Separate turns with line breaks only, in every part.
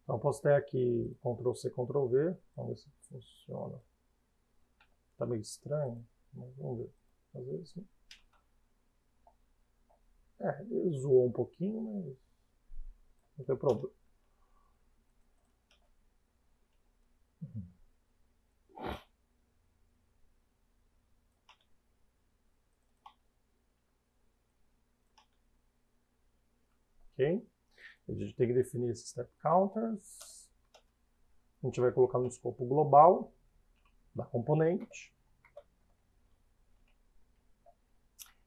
Então, eu posso ter aqui Ctrl+C, Ctrl+V. Vamos ver se funciona. Tá meio estranho, mas vamos ver. Às vezes, ele zoou um pouquinho, mas não tem problema. Ok? A gente tem que definir esses step counters. A gente vai colocar no escopo global da componente.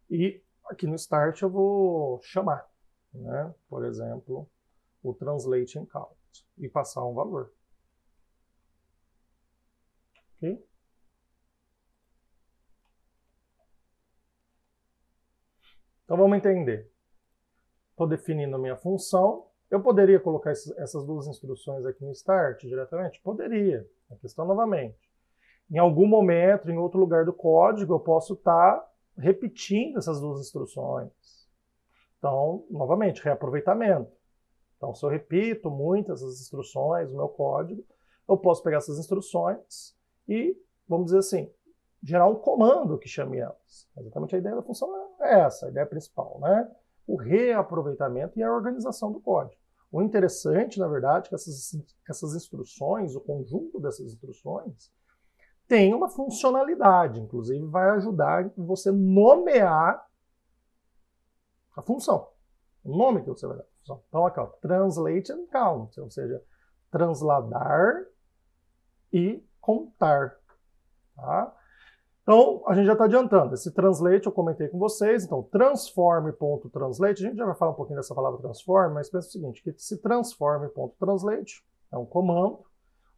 E aqui no start eu vou chamar, né? Por exemplo, o translate count e passar um valor. Ok? Então vamos entender. Estou definindo a minha função. Eu poderia colocar essas duas instruções aqui no start diretamente? Poderia. A questão novamente. Em algum momento, em outro lugar do código, eu posso estar repetindo essas duas instruções. Então, novamente, reaproveitamento. Então, se eu repito muitas essas instruções no meu código, eu posso pegar essas instruções e, vamos dizer assim, gerar um comando que chame elas. Exatamente a ideia da função é essa, a ideia principal, né? O reaproveitamento e a organização do código. O interessante, na verdade, é que essas instruções, o conjunto dessas instruções, tem uma funcionalidade, inclusive vai ajudar você nomear a função, o nome que você vai dar à função. Então, aqui, ó, translate and count, ou seja, transladar e contar. Tá? Então, a gente já está adiantando. Esse translate eu comentei com vocês. Então, transform.translate, a gente já vai falar um pouquinho dessa palavra transform, mas pensa o seguinte, que esse transform.translate é um comando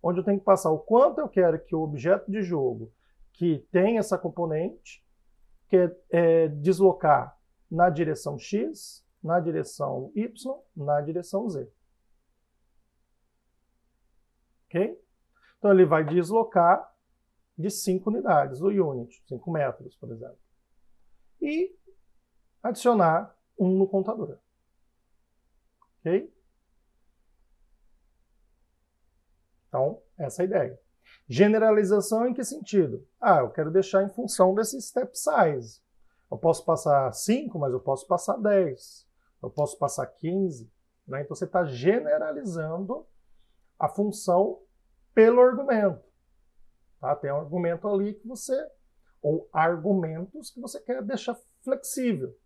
onde eu tenho que passar o quanto eu quero que o objeto de jogo que tem essa componente deslocar na direção X, na direção Y, na direção Z. Ok? Então, ele vai deslocar de 5 unidades, o unit, 5 metros, por exemplo. E adicionar 1 no contador. Ok? Então, essa é a ideia. Generalização em que sentido? Eu quero deixar em função desse step size. Eu posso passar 5, mas eu posso passar 10. Eu posso passar 15. Né? Então, você está generalizando a função pelo argumento. Tá? Tem um argumento ali que ou argumentos que você quer deixar flexível.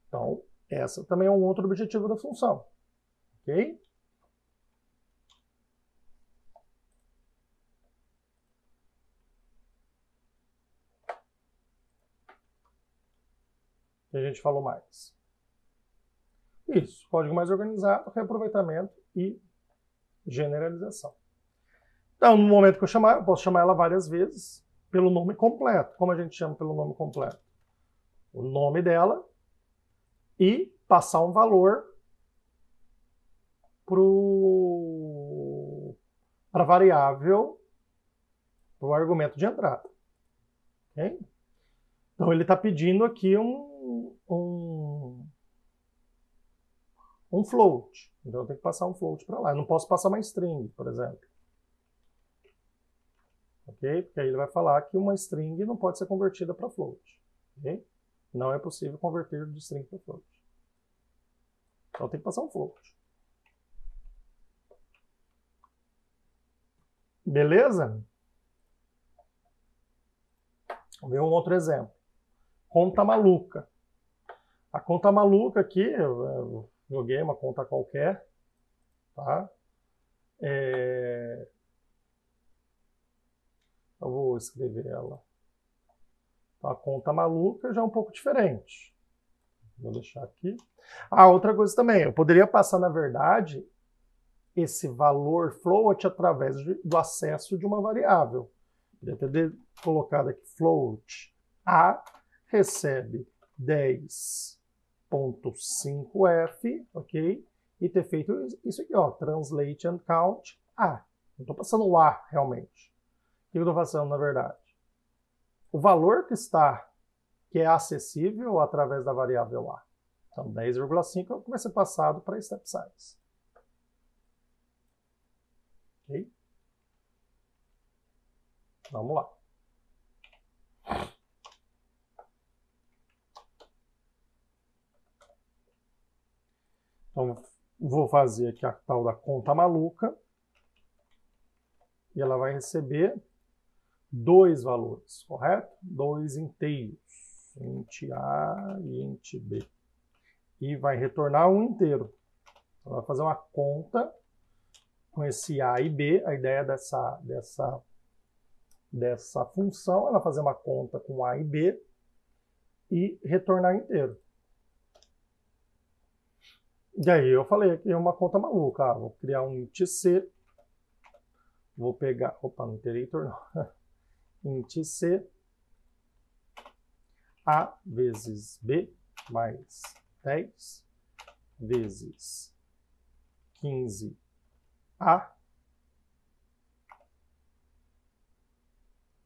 Então, essa também é um outro objetivo da função. Ok? O que a gente falou mais? Isso, código mais organizado, reaproveitamento e generalização. Então, no momento que eu chamar, eu posso chamar ela várias vezes pelo nome completo. Como a gente chama pelo nome completo? O nome dela e passar um valor para a variável, para o argumento de entrada. Okay? Então, ele está pedindo aqui um float. Então, eu tenho que passar um float para lá. Eu não posso passar uma string, por exemplo. Ok? Porque aí ele vai falar que uma string não pode ser convertida para float. Ok? Não é possível converter de string para float. Então tem que passar um float. Beleza? Vamos ver um outro exemplo. Conta maluca. A conta maluca aqui, eu joguei uma conta qualquer. Tá? Eu vou escrever ela. Então, a conta maluca já é um pouco diferente. Vou deixar aqui. Outra coisa também, eu poderia passar, na verdade, esse valor float através do acesso de uma variável. Poderia ter colocado aqui float A recebe 10.5f, ok? E ter feito isso aqui, ó, translate and count A. Não estou passando o A realmente. O que eu estou fazendo, na verdade? O valor que é acessível através da variável A. Então, 10,5 vai ser passado para step size. Ok? Vamos lá. Então, vou fazer aqui a tal da conta maluca. E ela vai receber 2 valores, correto? 2 inteiros. Int A e int B. E vai retornar um inteiro. Então, vai fazer uma conta com esse A e B. A ideia dessa função é ela fazer uma conta com A e B e retornar inteiro. E aí eu falei aqui é uma conta maluca. Vou criar um int C. Vou pegar... Opa, no iterator não. Int C. A vezes B mais 10 vezes 15A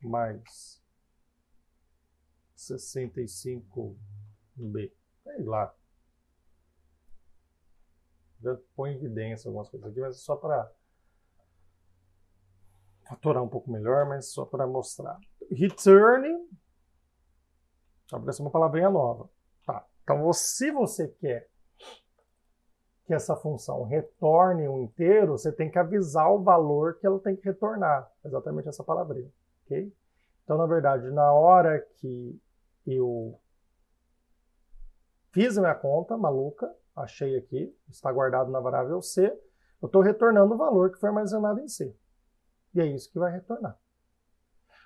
mais 65B. Sei lá. Já põe em evidência algumas coisas aqui, mas é só para fatorar um pouco melhor, mas só para mostrar. Return. Apareceu uma palavrinha nova. Tá. Então, se você quer que essa função retorne um inteiro, você tem que avisar o valor que ela tem que retornar. Exatamente essa palavrinha. Ok? Então, na verdade, na hora que eu fiz a minha conta maluca, achei aqui, está guardado na variável C, eu estou retornando o valor que foi armazenado em C. E é isso que vai retornar.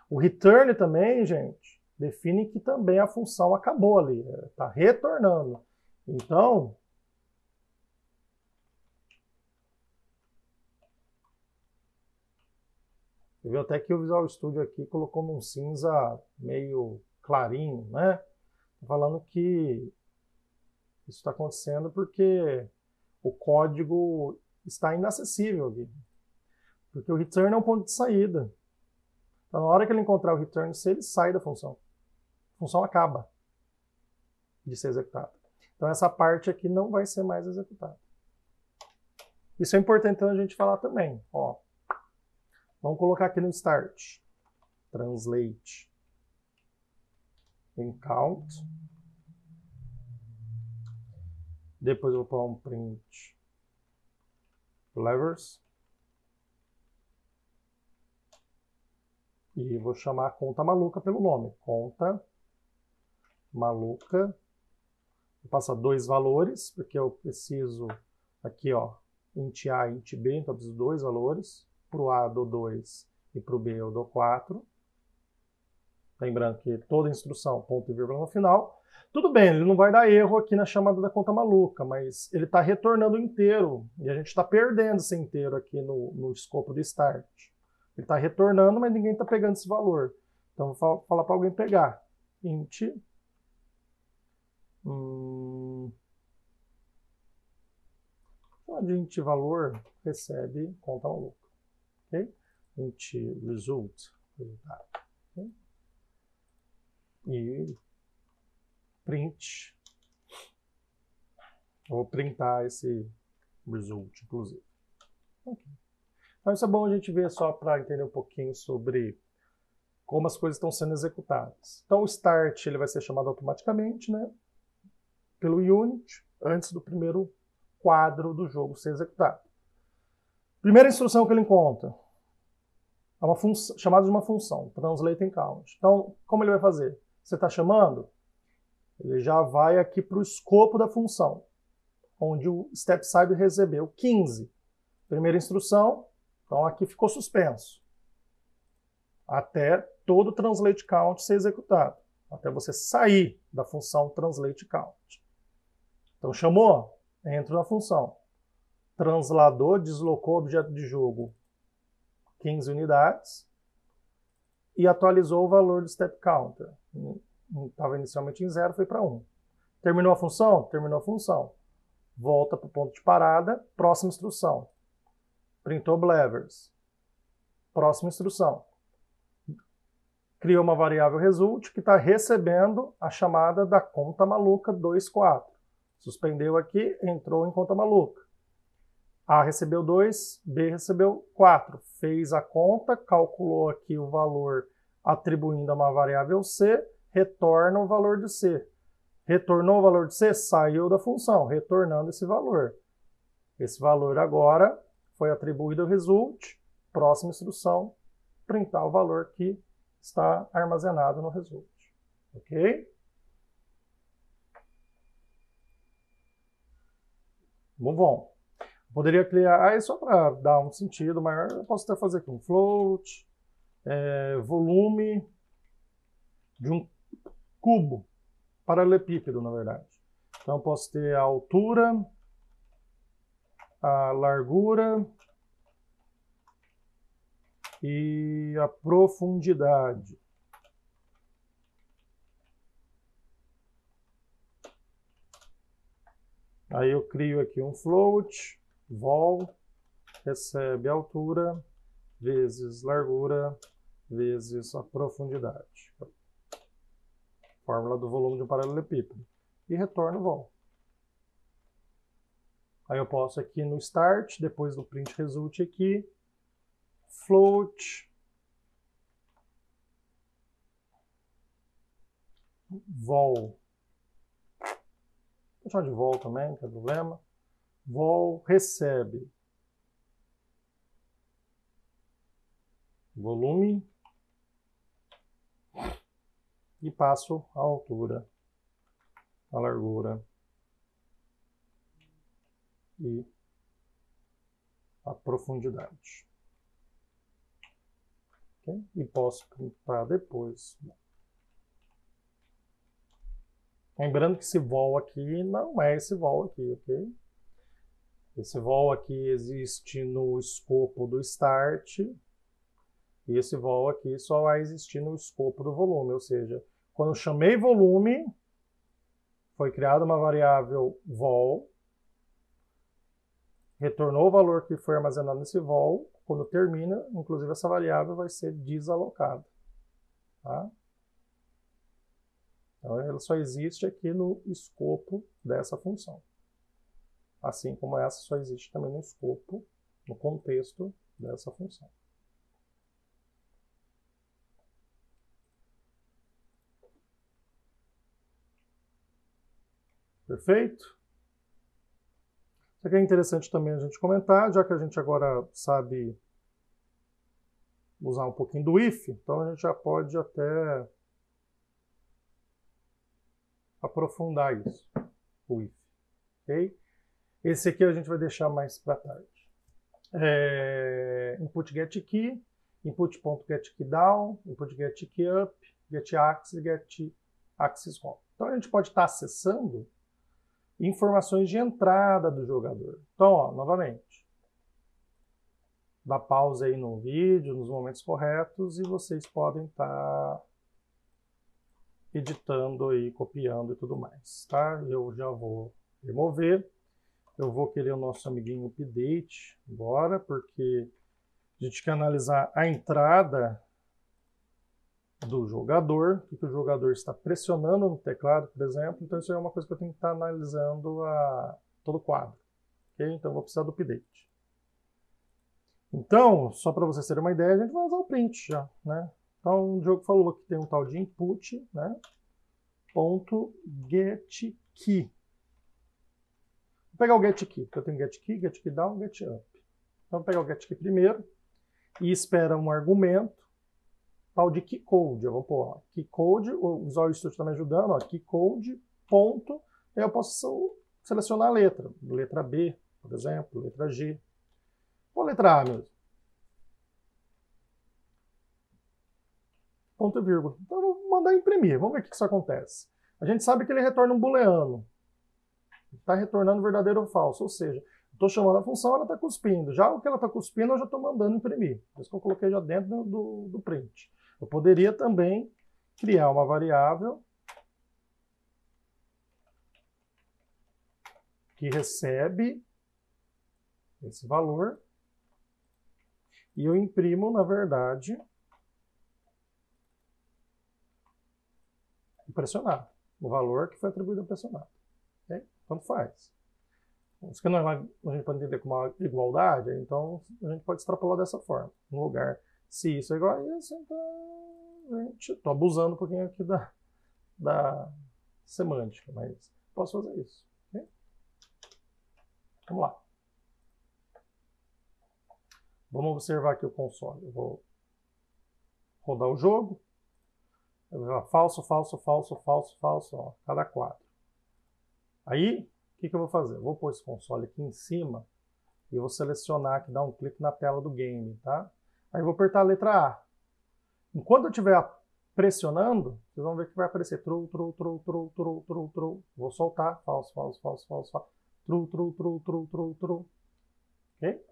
O return também, gente, define que também a função acabou ali, está retornando. Então, você viu até que o Visual Studio aqui colocou num cinza meio clarinho, né? Falando que isso está acontecendo porque o código está inacessível aqui. Porque o return é um ponto de saída. Então, na hora que ele encontrar o return C, ele sai da função. A função acaba de ser executada. Então, essa parte aqui não vai ser mais executada. Isso é importante a gente falar também. Ó, vamos colocar aqui no start. Translate em count. Depois eu vou pôr um print levers. E vou chamar a conta maluca pelo nome. Conta maluca. Vou passar 2 valores, porque eu preciso aqui, ó, int A e int B, então eu preciso 2 valores. Para o A eu dou 2 e para o B eu dou 4. Lembrando que toda instrução, ponto e vírgula no final. Tudo bem, ele não vai dar erro aqui na chamada da conta maluca, mas ele está retornando inteiro. E a gente está perdendo esse inteiro aqui no escopo do start. Ele está retornando, mas ninguém está pegando esse valor. Então, vou falar para alguém pegar. Int. De int valor recebe conta maluca. Okay? Int result. Okay? E print. Vou printar esse result, inclusive. Okay. Então isso é bom a gente ver só para entender um pouquinho sobre como as coisas estão sendo executadas. Então o start ele vai ser chamado automaticamente, né, pelo unit, antes do primeiro quadro do jogo ser executado. Primeira instrução que ele encontra é uma função, chamada de uma função, translate em count. Então, como ele vai fazer? Você está chamando, ele já vai aqui para o escopo da função, onde o step-side recebeu 15. Primeira instrução, então aqui ficou suspenso. Até todo o translate count ser executado. Até você sair da função translate count. Então chamou, entra na função. Transladou, deslocou o objeto de jogo 15 unidades e atualizou o valor do step counter. Estava inicialmente em 0, foi para 1. Terminou a função? Terminou a função. Volta para o ponto de parada, próxima instrução. Printou levers. Próxima instrução. Criou uma variável result que está recebendo a chamada da conta maluca 24. Suspendeu aqui, entrou em conta maluca. A recebeu 2, B recebeu 4. Fez a conta, calculou aqui o valor atribuindo a uma variável C, retorna o valor de C. Retornou o valor de C, saiu da função, retornando esse valor. Esse valor agora foi atribuído ao result. Próxima instrução, printar o valor que está armazenado no result. Ok? Muito bom. Poderia criar, aí só para dar um sentido maior, eu posso até fazer aqui um float, volume de um cubo, paralelepípedo, na verdade. Então, eu posso ter a altura, a largura e a profundidade. Aí eu crio aqui um float, vol, recebe a altura, vezes largura, vezes a profundidade. Fórmula do volume de um paralelepípedo. E retorno vol. Aí eu posso aqui no start, depois do print result aqui, float, vol. Vou chamar de vol também, não tem problema. Vol recebe volume e passo a altura, a largura e a profundidade. Okay? E posso printar depois. Lembrando que esse vol aqui não é esse vol aqui, ok? Esse vol aqui existe no escopo do start, e esse vol aqui só vai existir no escopo do volume, ou seja, quando eu chamei volume, foi criada uma variável vol, retornou o valor que foi armazenado nesse vol, quando termina, inclusive essa variável vai ser desalocada. Tá? Então ela só existe aqui no escopo dessa função. Assim como essa só existe também no escopo, no contexto dessa função. Perfeito? Isso aqui é interessante também a gente comentar, já que a gente agora sabe usar um pouquinho do if, então a gente já pode até aprofundar isso, o if. Okay? Esse aqui a gente vai deixar mais para tarde. Input get key, input.getKeyDown, input get key up, get axis, get axis home. Então a gente pode estar acessando informações de entrada do jogador. Então, ó, novamente, dá pausa aí no vídeo, nos momentos corretos, e vocês podem estar editando aí, copiando e tudo mais, tá? Eu já vou remover. Eu vou querer o nosso amiguinho update agora, porque a gente quer analisar a entrada do jogador, o que o jogador está pressionando no teclado, por exemplo. Então isso é uma coisa que eu tenho que estar analisando todo o quadro. Okay? Então eu vou precisar do update. Então, só para vocês terem uma ideia, a gente vai usar o print já, né? Então o Diogo falou que tem um tal de input, né? .getKey. Vou pegar o getKey, porque eu tenho getKey, getKeyDown, getup. Então vou pegar o getKey primeiro e espera um argumento tal de keycode. Eu vou pôr ó, keycode, o Visual Studio está me ajudando, ó, keycode, ponto, e eu posso selecionar a letra. Letra B, por exemplo, letra G. Ou letra A mesmo. Ponto e vírgula. Então eu vou mandar imprimir. Vamos ver o que isso acontece. A gente sabe que ele retorna um booleano. Está retornando verdadeiro ou falso. Ou seja, estou chamando a função, ela está cuspindo. Já o que ela está cuspindo, eu já estou mandando imprimir. Por isso que eu coloquei já dentro do print. Eu poderia também criar uma variável que recebe esse valor e eu imprimo, na verdade, o pressionado. O valor que foi atribuído ao pressionado. Okay? Tanto faz. Isso que não é, a gente pode entender como uma igualdade, então a gente pode extrapolar dessa forma. No lugar, se isso é igual a isso, então estou abusando um pouquinho aqui da semântica, mas posso fazer isso. Okay? Vamos lá. Vamos observar aqui o console. Eu vou rodar o jogo. Eu vou falso, falso, falso, falso, falso, ó, cada 4. Aí, o que eu vou fazer? Eu vou pôr esse console aqui em cima e vou selecionar aqui, dar um clique na tela do game, tá? Aí eu vou apertar a letra A. Enquanto eu estiver pressionando, vocês vão ver que vai aparecer true, true, true, true, true, true, true. Vou soltar, falso, falso, falso, falso, falso. True, true, true, true, true, true. Ok?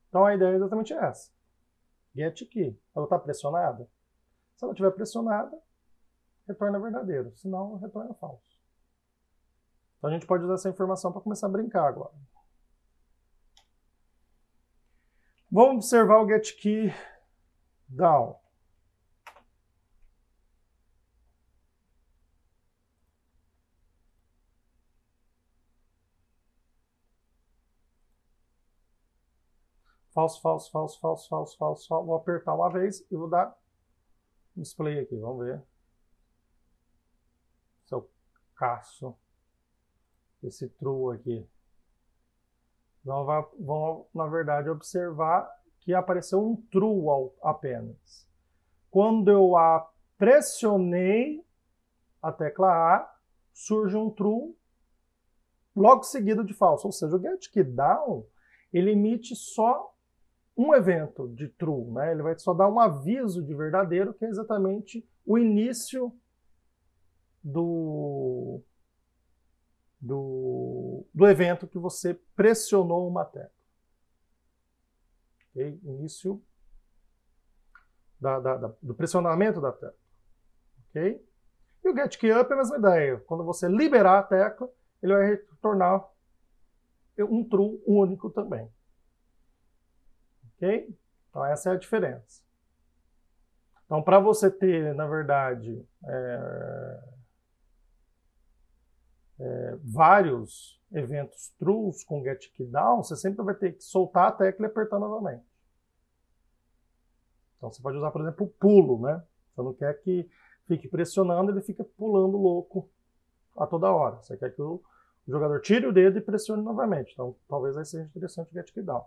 Então a ideia é exatamente essa. Get key. Ela está pressionada? Se ela estiver pressionada, retorna verdadeiro. Se não, retorna falso. Então a gente pode usar essa informação para começar a brincar agora. Vamos observar o get key down. Falso, falso, falso, falso, falso, falso, falso. Vou apertar uma vez e vou dar display aqui. Vamos ver se eu caço esse true aqui. Então vão, na verdade, observar que apareceu um true apenas. Quando eu pressionei a tecla A, surge um true logo seguido de falso. Ou seja, o get key down, ele emite só um evento de true, né? Ele vai só dar um aviso de verdadeiro, que é exatamente o início do evento que você pressionou uma tecla. Okay? Início do pressionamento da tecla. Okay? E o get key up é a mesma ideia. Quando você liberar a tecla, ele vai retornar um true único também. Ok? Então essa é a diferença. Então para você ter, na verdade, vários eventos trues com get key down, você sempre vai ter que soltar a tecla e apertar novamente. Então você pode usar, por exemplo, o pulo, né? Você não quer que fique pressionando, ele fica pulando louco a toda hora. Você quer que o jogador tire o dedo e pressione novamente. Então talvez aí seja interessante o get key down.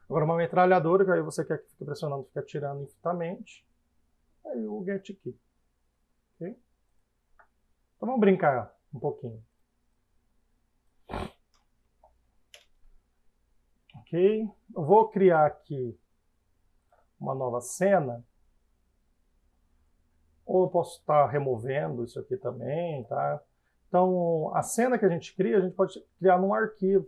Agora uma metralhadora, que aí você quer que fique pressionando, fica tirando infinitamente, aí o get key. Okay? Então vamos brincar um pouquinho. Ok? Eu vou criar aqui uma nova cena. Ou eu posso estar removendo isso aqui também, tá? Então, a cena que a gente cria, a gente pode criar num arquivo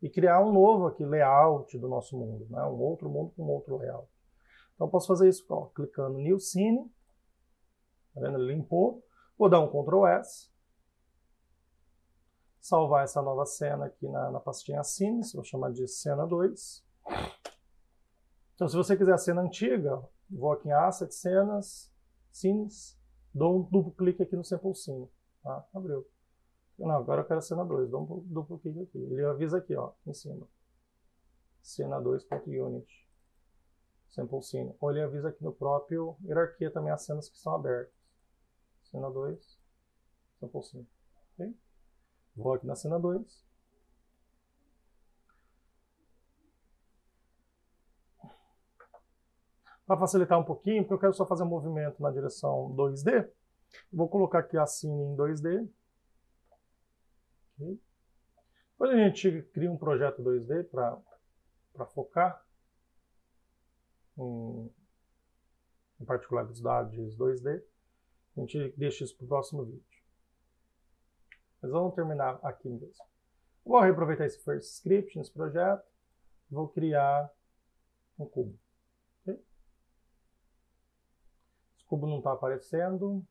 e criar um novo aqui, layout do nosso mundo, né? Um outro mundo com outro layout. Então, eu posso fazer isso, ó, clicando New Scene. Tá vendo? Ele limpou. Vou dar um Ctrl S. Salvar essa nova cena aqui na pastinha Scenes. Vou chamar de cena 2. Então, se você quiser a cena antiga, vou aqui em Asset, Cenas, Scenes, dou um duplo clique aqui no Sample Scene. Tá? Abriu. Não, agora eu quero a cena 2. Dou um duplo clique aqui. Ele avisa aqui, ó, em cima. Cena 2.unit. Sample Scene. Ou ele avisa aqui no próprio hierarquia também as cenas que estão abertas. Cena 2, Sample Scene. Okay? Vou aqui na cena 2. Para facilitar um pouquinho, porque eu quero só fazer um movimento na direção 2D, vou colocar aqui a cena em 2D. Okay. Depois a gente cria um projeto 2D para focar em particularidades 2D. A gente deixa isso para o próximo vídeo. Mas vamos terminar aqui mesmo. Vou reaproveitar esse first script nesse projeto. Vou criar um cubo. Okay? Esse cubo não está aparecendo.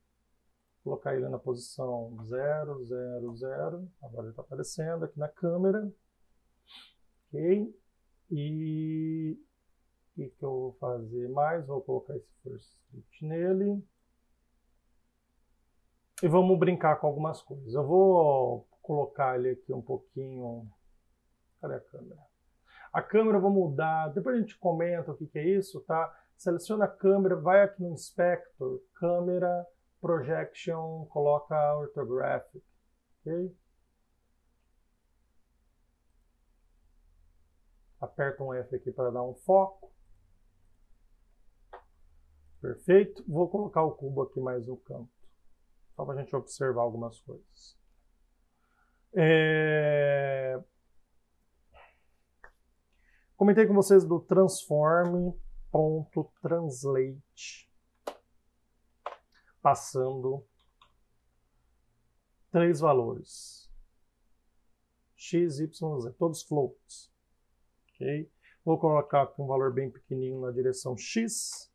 Vou colocar ele na posição 0, 0, 0. Agora ele está aparecendo aqui na câmera. Ok? E o que eu vou fazer mais? Vou colocar esse first script nele. E vamos brincar com algumas coisas. Eu vou colocar ele aqui um pouquinho... Cadê a câmera? A câmera eu vou mudar, depois a gente comenta o que é isso, tá? Seleciona a câmera, vai aqui no Inspector, câmera, Projection, coloca Orthographic, ok? Aperta um F aqui para dar um foco. Perfeito. Vou colocar o cubo aqui mais no canto, só para a gente observar algumas coisas. Comentei com vocês do transform.translate, passando 3 valores, x, y, z, todos floats. Okay? Vou colocar aqui um valor bem pequenininho na direção x,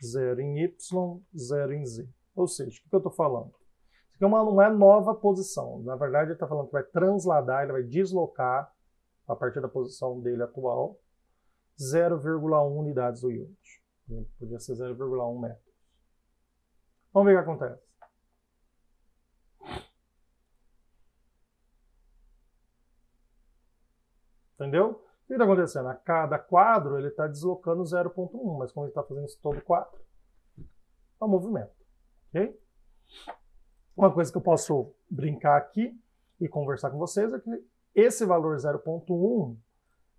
0 em y, 0 em z. Ou seja, o que eu estou falando? Isso aqui não é nova posição. Na verdade, ele está falando que vai transladar, ele vai deslocar a partir da posição dele atual, 0,1 unidades do unit. Podia ser 0,1 metros. Vamos ver o que acontece. Entendeu? O que está acontecendo? A cada quadro ele está deslocando 0,1, mas como ele está fazendo isso todo quadro, é um movimento. Ok? Uma coisa que eu posso brincar aqui e conversar com vocês é que esse valor 0,1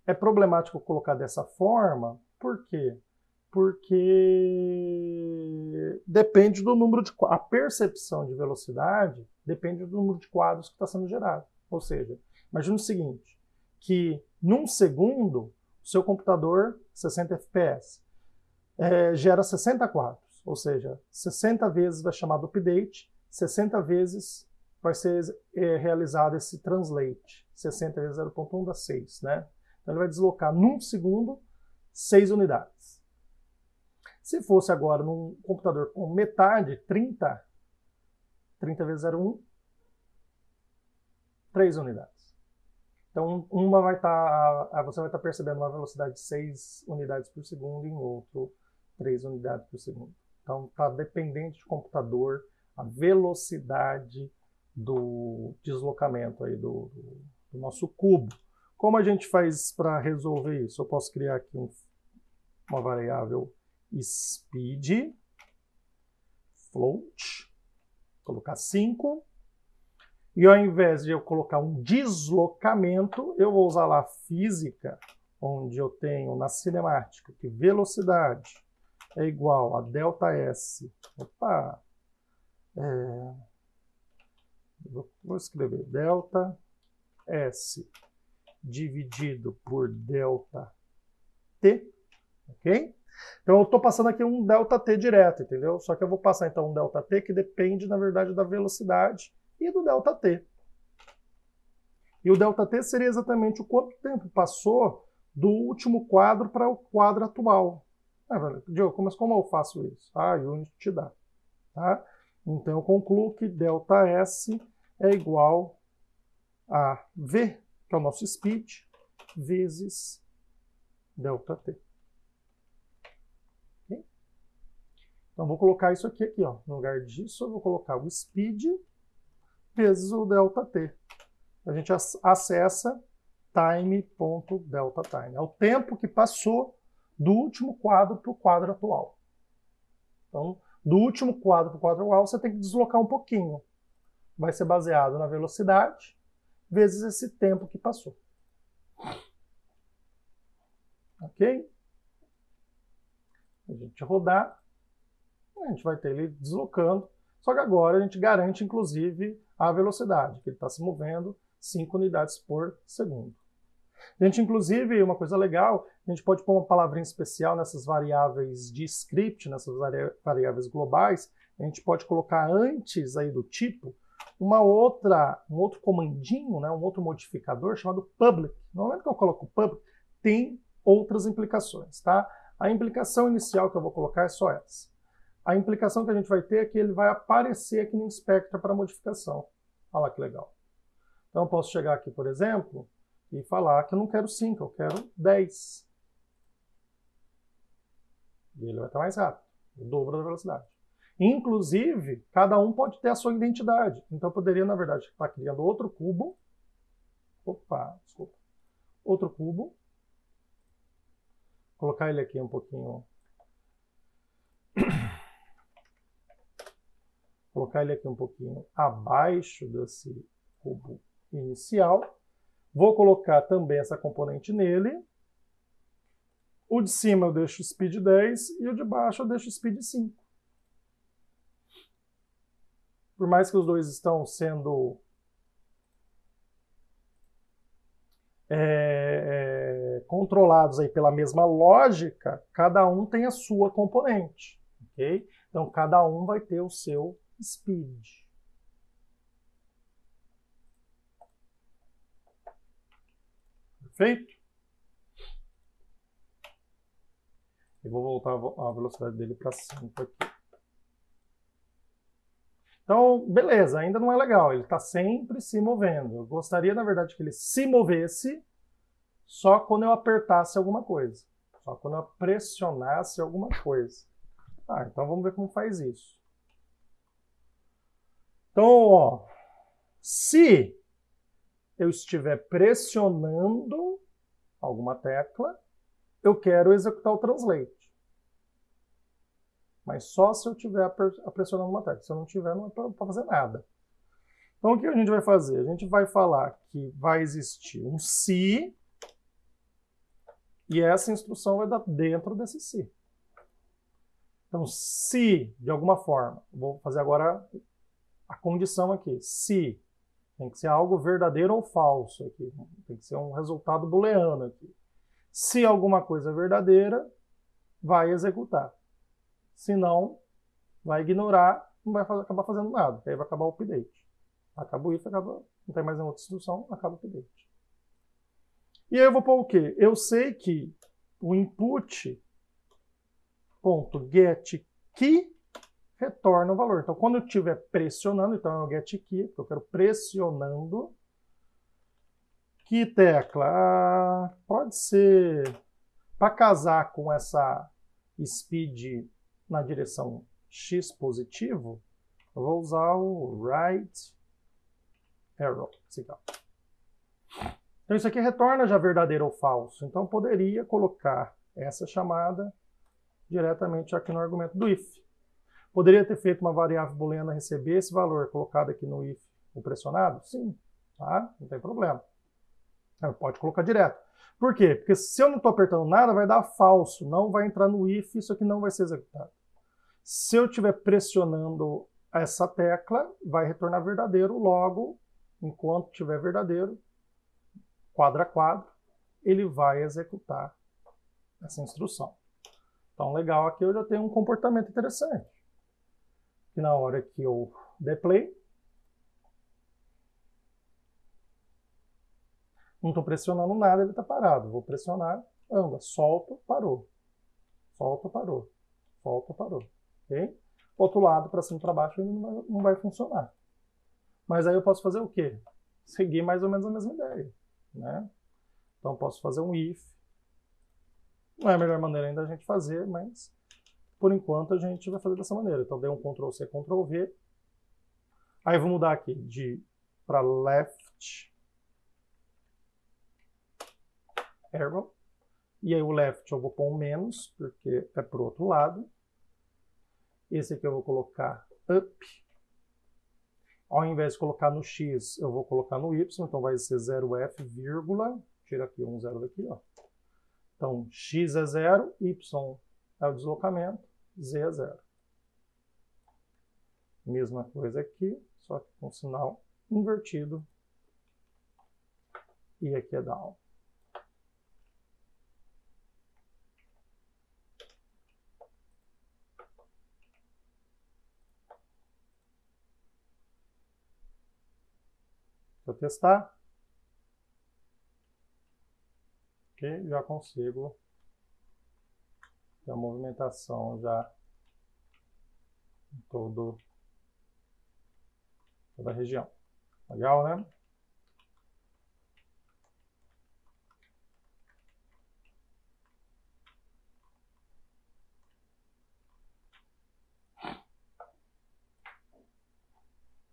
é problemático colocar dessa forma. Por quê? Porque depende do número de quadros. A percepção de velocidade depende do número de quadros que está sendo gerado. Ou seja, imagine o seguinte, que num segundo, o seu computador, 60 FPS, gera 60 quadros. Ou seja, 60 vezes vai chamar do update, 60 vezes vai ser realizado esse translate. 60 vezes 0,1 dá 6, né? Então ele vai deslocar num segundo 6 unidades. Se fosse agora num computador com metade, 30 vezes 0,1, 3 unidades. Então uma vai você vai estar percebendo uma velocidade de 6 unidades por segundo, em outro 3 unidades por segundo. Então está dependente do computador a velocidade do deslocamento aí do nosso cubo. Como a gente faz para resolver isso? Eu posso criar aqui uma variável speed float, colocar 5, e ao invés de eu colocar um deslocamento, eu vou usar lá física, onde eu tenho na cinemática que velocidade é igual a ΔS. Opa! Vou escrever ΔS dividido por ΔT, ok? Então eu estou passando aqui um ΔT direto, entendeu? Só que eu vou passar então um ΔT que depende, na verdade, da velocidade e do ΔT. E o ΔT seria exatamente o quanto tempo passou do último quadro para o quadro atual. Diogo, mas como eu faço isso? A Unity te dá. Tá? Então eu concluo que ΔS é igual a V, que é o nosso speed, vezes ΔT. Okay? Então vou colocar isso aqui, ó. No lugar disso, eu vou colocar o speed vezes o ΔT. A gente acessa time.deltaTime. É o tempo que passou do último quadro para o quadro atual. Então, do último quadro para o quadro atual, você tem que deslocar um pouquinho. Vai ser baseado na velocidade vezes esse tempo que passou. Ok? A gente rodar, a gente vai ter ele deslocando, só que agora a gente garante, inclusive, a velocidade, que ele está se movendo 5 unidades por segundo. A gente, inclusive, uma coisa legal, a gente pode pôr uma palavrinha especial nessas variáveis de script, nessas variáveis globais, a gente pode colocar antes aí do tipo um outro comandinho, né, um outro modificador chamado public. No momento que eu coloco public, tem outras implicações, tá? A implicação inicial que eu vou colocar é só essa. A implicação que a gente vai ter é que ele vai aparecer aqui no Inspector para modificação. Olha lá que legal. Então eu posso chegar aqui, por exemplo, e falar que eu não quero 5, eu quero 10. E ele vai estar mais rápido, o dobro da velocidade. Inclusive, cada um pode ter a sua identidade. Então, eu poderia, na verdade, estar criando outro cubo. Opa, desculpa. Outro cubo. Colocar ele aqui um pouquinho. Colocar ele aqui um pouquinho abaixo desse cubo inicial. Vou colocar também essa componente nele. O de cima eu deixo speed 10 e o de baixo eu deixo speed 5. Por mais que os dois estão sendo controlados aí pela mesma lógica, cada um tem a sua componente, ok? Então, cada um vai ter o seu speed. Perfeito? Eu vou voltar a velocidade dele para 5 aqui. Então, beleza, ainda não é legal, ele está sempre se movendo. Eu gostaria, na verdade, que ele se movesse só quando eu apertasse alguma coisa. Só quando eu pressionasse alguma coisa. Então vamos ver como faz isso. Então, ó, se eu estiver pressionando alguma tecla, eu quero executar o translate. Mas só se eu estiver pressionando uma tecla. Se eu não tiver, não é para fazer nada. Então, o que a gente vai fazer? A gente vai falar que vai existir um se, e essa instrução vai dar dentro desse se. Então, se, de alguma forma, vou fazer agora a condição aqui, se, tem que ser algo verdadeiro ou falso aqui, tem que ser um resultado booleano aqui. Se alguma coisa é verdadeira, vai executar. Se não, vai ignorar, não vai acabar fazendo nada, aí vai acabar o update. Acaba o if, não tem mais nenhuma outra instrução, acaba o update. E aí eu vou pôr o quê? Eu sei que o input.getKey retorna o valor. Então, quando eu estiver pressionando, então é o getKey, porque eu quero pressionando. Que tecla? Pode ser, para casar com essa speed na direção x positivo, eu vou usar o right arrow. Então, isso aqui retorna já verdadeiro ou falso. Então, eu poderia colocar essa chamada diretamente aqui no argumento do if. Poderia ter feito uma variável booleana receber esse valor colocado aqui no if o pressionado? Sim, tá? Não tem problema. Pode colocar direto. Por quê? Porque se eu não estou apertando nada, vai dar falso, não vai entrar no if, isso aqui não vai ser executado. Se eu estiver pressionando essa tecla, vai retornar verdadeiro, logo, enquanto tiver verdadeiro, quadro a quadro, ele vai executar essa instrução. Então, legal, aqui eu já tenho um comportamento interessante. Que na hora que eu der play, não estou pressionando nada, ele está parado. Vou pressionar, anda, solta, parou. Solta, parou. Solta, parou. Ok? Outro lado, para cima e para baixo, ele não vai funcionar. Mas aí eu posso fazer o quê? Seguir mais ou menos a mesma ideia. Né? Então, eu posso fazer um if. Não é a melhor maneira ainda a gente fazer, mas por enquanto a gente vai fazer dessa maneira. Então, dei um Ctrl+C, Ctrl+V. Aí eu vou mudar aqui para left arrow. E aí o left eu vou pôr um menos, porque é para o outro lado. Esse aqui eu vou colocar up. Ao invés de colocar no x, eu vou colocar no y. Então vai ser 0f, vírgula. Tira aqui um zero daqui, ó. Então, x é 0, y é o deslocamento, z é 0. Mesma coisa aqui, só que com sinal invertido. E aqui é down. Se eu testar, ok, já consigo ter a movimentação já em toda a região. Legal, né?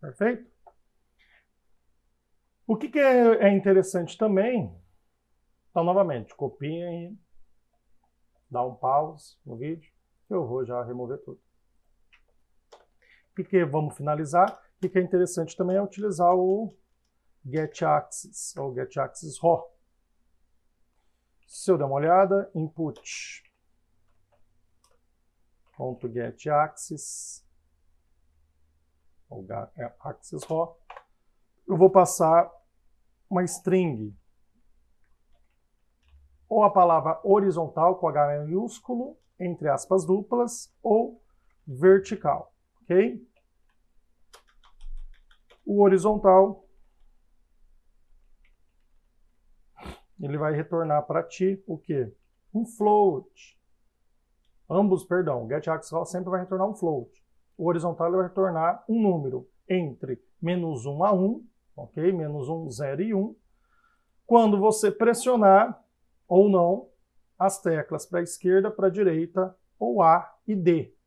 Perfeito? O que é interessante também, então novamente, copiem e dá um pause no vídeo, que eu vou já remover tudo. Vamos finalizar. O que é interessante também é utilizar o getAxis, ou getAxis raw. Se eu der uma olhada, input.getAxis, ou axis raw, eu vou passar uma string, ou a palavra horizontal com H maiúsculo, entre aspas duplas, ou vertical, ok? O horizontal, ele vai retornar para ti o quê? Um float. Ambos, perdão, o getAxis sempre vai retornar um float. O horizontal ele vai retornar um número entre -1 a 1, ok? -1, 0 e 1. Quando você pressionar ou não as teclas para a esquerda, para a direita, ou A e D.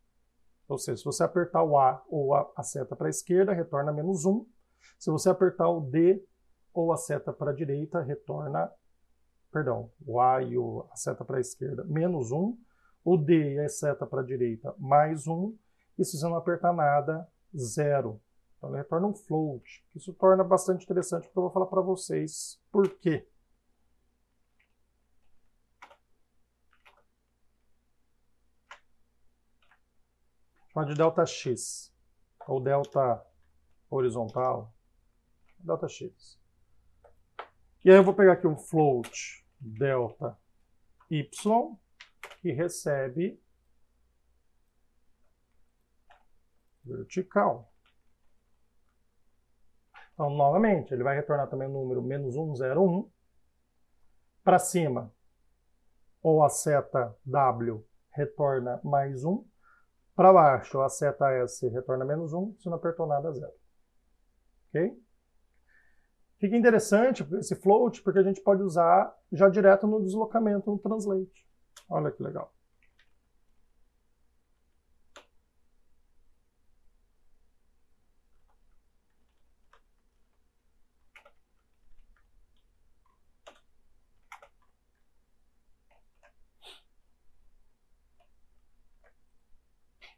Ou seja, se você apertar o A ou a seta para a esquerda, retorna -1. Se você apertar o D ou a seta para a direita, retorna, perdão, o A e a seta para a esquerda, -1. O D e a seta para a direita, +1. E se você não apertar nada, 0. Então ele retorna um float. Isso torna bastante interessante, porque eu vou falar para vocês por quê. Chama de delta X, ou delta horizontal, delta X. E aí eu vou pegar aqui um float delta Y, que recebe vertical. Então, novamente, ele vai retornar também o número -1, 0, 1. Para cima, ou a seta W retorna +1. Para baixo, a seta S retorna -1. Se não apertou nada, 0. Ok? Fica interessante esse float, porque a gente pode usar já direto no deslocamento, no translate. Olha que legal.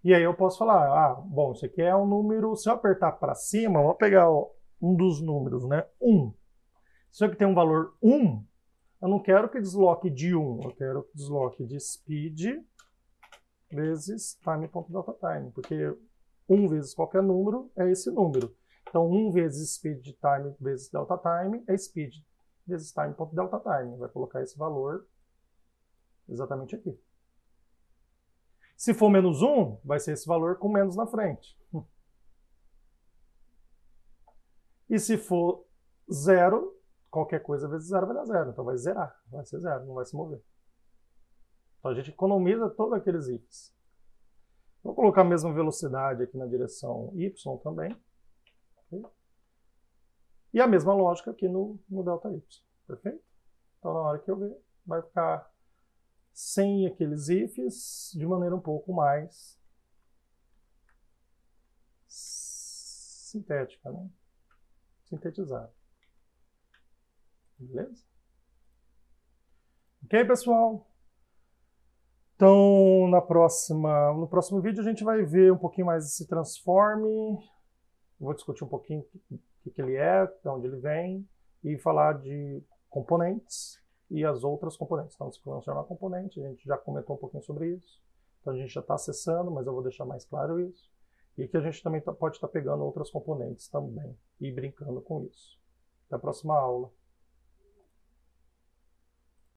E aí eu posso falar, bom, isso aqui é um número, se eu apertar para cima, eu vou pegar um dos números, né? 1. Se isso aqui tem um valor 1, eu não quero que desloque de 1, eu quero que desloque de speed vezes time.deltaTime, porque 1 vezes qualquer número é esse número. Então, 1 vezes speed de time vezes deltaTime é speed vezes time.deltaTime. Vai colocar esse valor exatamente aqui. Se for -1, vai ser esse valor com menos na frente. E se for 0, qualquer coisa vezes 0 vai dar 0. Então vai zerar, vai ser 0, não vai se mover. Então a gente economiza todos aqueles ifs. Vou colocar a mesma velocidade aqui na direção y também. Okay? E a mesma lógica aqui no ΔY. Perfeito? Então na hora que eu ver, vai ficar sem aqueles ifs, de maneira um pouco mais sintética, né? Sintetizada. Beleza? Ok, pessoal? Então, no próximo vídeo a gente vai ver um pouquinho mais esse transform. Vou discutir um pouquinho o que ele é, de onde ele vem, e falar de componentes e as outras componentes. Então, se transformar componente, a gente já comentou um pouquinho sobre isso. Então, a gente já está acessando, mas eu vou deixar mais claro isso. E que a gente também pode estar pegando outras componentes também e brincando com isso. Até a próxima aula.